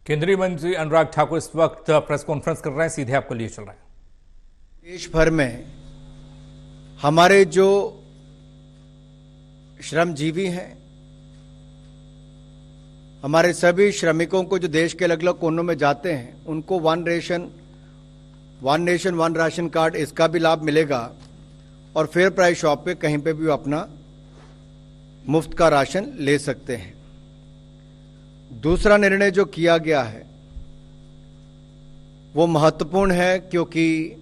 केंद्रीय मंत्री अनुराग ठाकुर इस वक्त प्रेस कॉन्फ्रेंस कर रहे हैं, सीधे आपको लिए चल रहे हैं। देश भर में हमारे जो श्रमजीवी हैं, हमारे सभी श्रमिकों को जो देश के अलग अलग कोनों में जाते हैं, उनको one nation one ration card, इसका भी लाभ मिलेगा और फेयर प्राइस शॉप पे कहीं पे भी वो अपना मुफ्त का राशन ले सकते हैं। दूसरा निर्णय जो किया गया है वो महत्वपूर्ण है, क्योंकि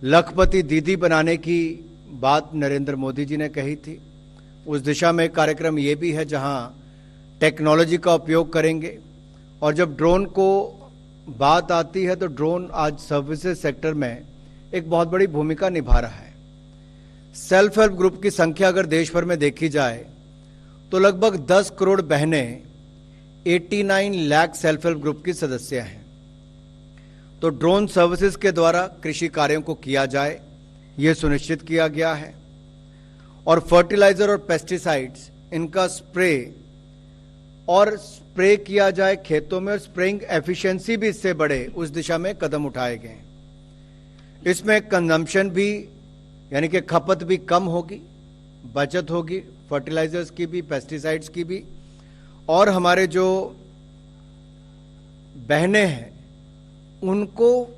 लखपति दीदी बनाने की बात नरेंद्र मोदी जी ने कही थी। उस दिशा में कार्यक्रम ये भी है जहां टेक्नोलॉजी का उपयोग करेंगे। और जब ड्रोन को बात आती है तो ड्रोन आज सर्विसेज सेक्टर में एक बहुत बड़ी भूमिका निभा रहा है। सेल्फ हेल्प ग्रुप की संख्या अगर देश भर में देखी जाए तो लगभग 10 करोड़ बहनें 89 लाख सेल्फ हेल्प ग्रुप की सदस्य हैं। तो ड्रोन सर्विसेज के द्वारा कृषि कार्यों को किया जाए, यह सुनिश्चित किया गया है। और फर्टिलाइजर और पेस्टिसाइड्स इनका स्प्रे किया जाए खेतों में, और स्प्रेइंग एफिशिएंसी भी इससे बढ़े, उस दिशा में कदम उठाए गए हैं। इसमें कंजम्पशन भी, यानी कि खपत भी कम होगी, बचत होगी फर्टिलाइजर्स की भी, पेस्टिसाइड्स की भी। और हमारे जो बहनें हैं उनको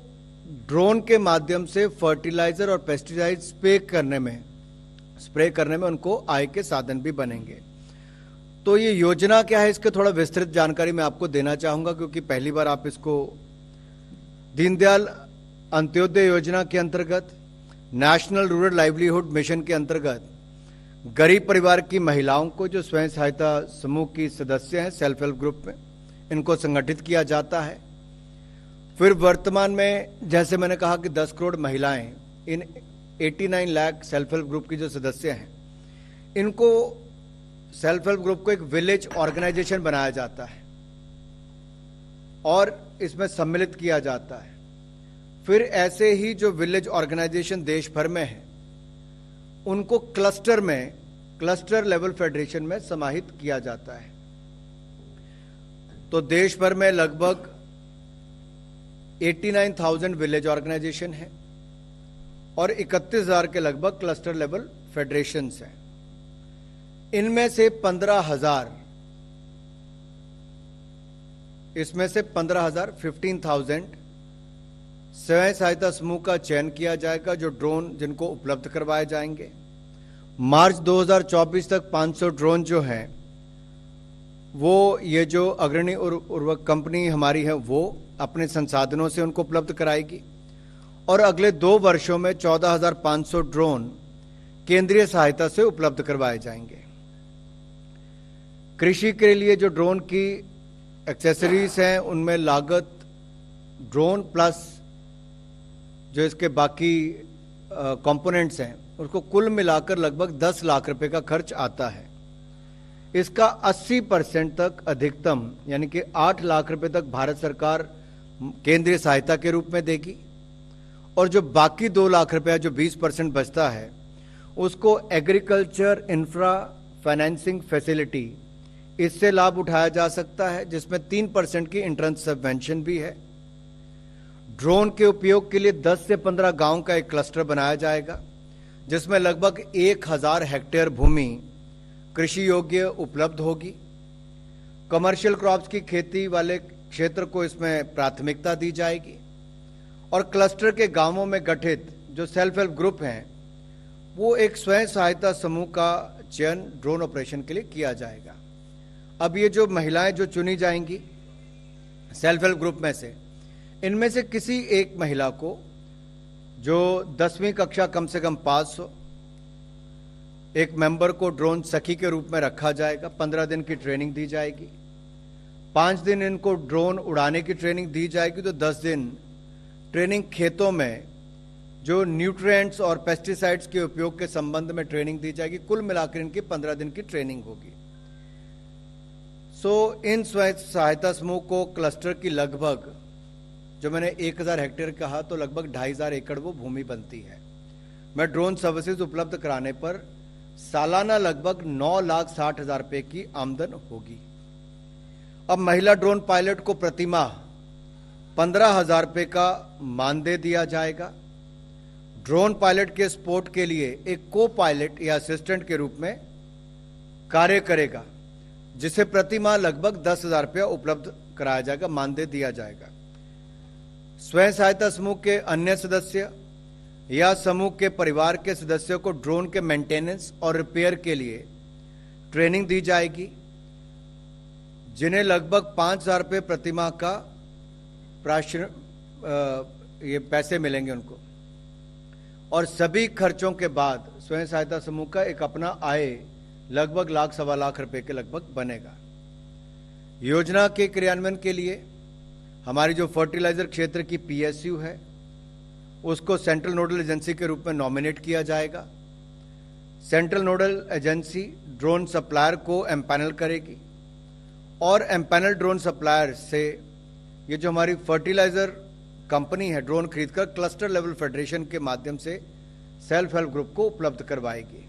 ड्रोन के माध्यम से फर्टिलाइजर और पेस्टिसाइड स्प्रे करने में उनको आय के साधन भी बनेंगे। तो ये योजना क्या है, इसके थोड़ा विस्तृत जानकारी मैं आपको देना चाहूंगा, क्योंकि पहली बार आप इसको दीनदयाल अंत्योदय योजना के अंतर्गत, नेशनल रूरल लाइवलीहुड मिशन के अंतर्गत गरीब परिवार की महिलाओं को, जो स्वयं सहायता समूह की सदस्य हैं सेल्फ हेल्प ग्रुप में, इनको संगठित किया जाता है। फिर वर्तमान में जैसे मैंने कहा कि 10 करोड़ महिलाएं इन 89 लाख सेल्फ हेल्प ग्रुप की जो सदस्य हैं, इनको सेल्फ हेल्प ग्रुप को एक विलेज ऑर्गेनाइजेशन बनाया जाता है और इसमें सम्मिलित किया जाता है। फिर ऐसे ही जो विलेज ऑर्गेनाइजेशन देश भर में है, उनको क्लस्टर लेवल फेडरेशन में समाहित किया जाता है। तो देश भर में लगभग 89,000 विलेज ऑर्गेनाइजेशन है और 31,000 के लगभग क्लस्टर लेवल फेडरेशंस हैं। इनमें से 15,000 15,000 स्वयं सहायता समूह का चयन किया जाएगा, जो ड्रोन जिनको उपलब्ध करवाए जाएंगे। मार्च 2024 तक 500 ड्रोन जो हैं वो, ये जो अग्रणी उर्वरक कंपनी हमारी है, वो अपने संसाधनों से उनको उपलब्ध कराएगी। और अगले 2 वर्षों में 14,500 ड्रोन केंद्रीय सहायता से उपलब्ध करवाए जाएंगे। कृषि के लिए जो ड्रोन की एक्सेसरीज हैं, उनमें लागत ड्रोन प्लस जो इसके बाकी कंपोनेंट्स हैं, उसको कुल मिलाकर लगभग 10 लाख रुपए का खर्च आता है। इसका 80% तक अधिकतम, यानी कि 8 लाख रुपए तक भारत सरकार केंद्रीय सहायता के रूप में देगी। और जो बाकी 2 लाख रुपया, जो 20% बचता है, उसको एग्रीकल्चर इंफ्रा फाइनेंसिंग फैसिलिटी, इससे लाभ उठाया जा सकता है, जिसमें 3% की इंट्रेंस सबवेंशन भी है। ड्रोन के उपयोग के लिए 10 से 15 गांव का एक क्लस्टर बनाया जाएगा, जिसमें लगभग 1,000 हेक्टेयर भूमि कृषि योग्य उपलब्ध होगी। कमर्शियल क्रॉप्स की खेती वाले क्षेत्र को इसमें प्राथमिकता दी जाएगी। और क्लस्टर के गांवों में गठित जो सेल्फ हेल्प ग्रुप हैं, वो एक स्वयं सहायता समूह का चयन ड्रोन ऑपरेशन के लिए किया जाएगा। अब ये जो महिलाएं जो चुनी जाएंगी सेल्फ हेल्प ग्रुप में से, इनमें से किसी एक महिला को जो 10वीं कक्षा कम से कम पास हो, एक मेंबर को ड्रोन सखी के रूप में रखा जाएगा। 15 दिन की ट्रेनिंग दी जाएगी। 5 दिन इनको ड्रोन उड़ाने की ट्रेनिंग दी जाएगी, तो 10 दिन ट्रेनिंग खेतों में जो न्यूट्रिएंट्स और पेस्टिसाइड्स के उपयोग के संबंध में ट्रेनिंग दी जाएगी। कुल मिलाकर इनकी 15 दिन की ट्रेनिंग होगी। इन स्वयं सहायता समूह को क्लस्टर की लगभग, जो मैंने 1,000 हेक्टेयर कहा, तो लगभग 2,500 एकड़ वो भूमि बनती है। मैं ड्रोन सर्विसेज उपलब्ध कराने पर सालाना लगभग 9,60,000 रुपए की आमदन होगी। अब महिला ड्रोन पायलट को प्रतिमाह 15,000 रुपये का मानदेय दिया जाएगा। ड्रोन पायलट के स्पोर्ट के लिए एक को पायलट या असिस्टेंट के रूप में कार्य करेगा, जिसे प्रतिमाह लगभग 10,000 रुपया उपलब्ध कराया जाएगा, मानदेय दिया जाएगा। स्वयं सहायता समूह के अन्य सदस्य या समूह के परिवार के सदस्यों को ड्रोन के मेंटेनेंस और रिपेयर के लिए ट्रेनिंग दी जाएगी, जिन्हें लगभग 5,000 रुपये प्रतिमाह का ये पैसे मिलेंगे उनको। और सभी खर्चों के बाद स्वयं सहायता समूह का एक अपना आय लगभग लाख सवा लाख रुपए के लगभग बनेगा। योजना के क्रियान्वयन के लिए हमारी जो फर्टिलाइजर क्षेत्र की पीएसयू है, उसको सेंट्रल नोडल एजेंसी के रूप में नॉमिनेट किया जाएगा। Central nodal agency drone supplier को एम्पैनल करेगी और एम्पैनल ड्रोन सप्लायर से ये जो हमारी फर्टिलाइजर कंपनी है ड्रोन खरीदकर क्लस्टर लेवल फेडरेशन के माध्यम से सेल्फ हेल्प ग्रुप को उपलब्ध करवाएगी।